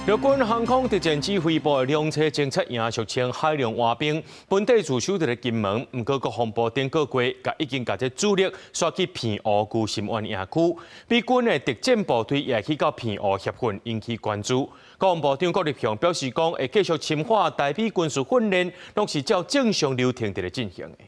陆军航空特战指挥部的两车侦察营俗称海量蛙兵，本地驻守在金门，不过国防部顶个月已经把这主力刷去偏湖旧心湾营区，美军的特战部队也去到偏湖协训，引起关注。国防部长郭立雄表示，讲会继续深化台美军事训练，拢是照正常流程在进行的。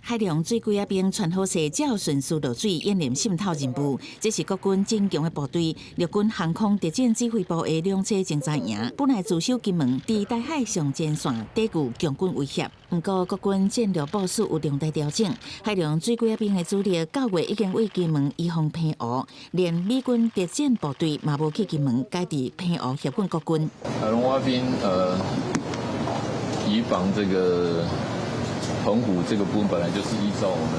海量水鬼仔兵穿好势，照顺序落水演练渗透任务，这是国军精强的部队。陆军航空特战指挥部的两车侦察营本来驻守金门，伫台海上前线抵御强军威胁。不过，国军战略部署有重大调整，海量水鬼仔兵的主力9月已经为金门移防偏湖，连美军特战部队嘛无去金门，改伫偏湖协训国军。海龙蛙兵移防这个。 澎湖这个部分本来就是依照我们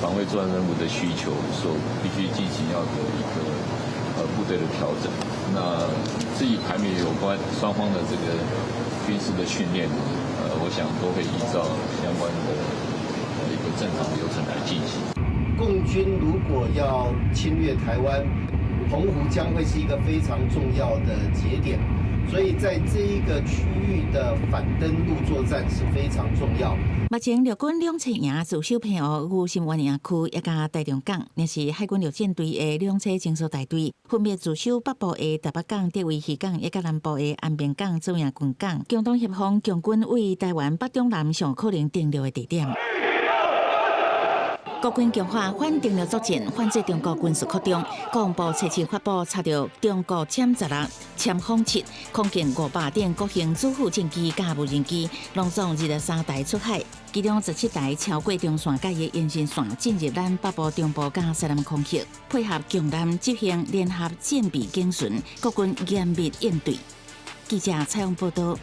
防卫作战任务的需求，所必须进行要的一个部队的调整。那至于还没有关双方的这个军事的训练，我想都会依照相关的一个正常流程来进行。共军如果要侵略台湾，澎湖将会是一个非常重要的节点。 所以在这一个区域的反登陆作战是非常重要。目前陆军两车营驻守偏湖旧心湾营区一家台中港，也是海军陆战队的两车侦察大队，分别驻守北部的台北港、德维渔港，以及南部的安平港、左营军港，共同协防强军为台湾北中南上可能登陆的地点。 国军强化反登陆作战，反制中国军事扩张。国防部初次发布查到中国歼16、歼轰7、空警500等各型主副战机甲无人机，拢总23台出海，其中17台超过中线甲伊延伸线，进入咱北部、中部甲西南空域，配合强南执行联合战备警巡，国军严密应对。记者采访报道。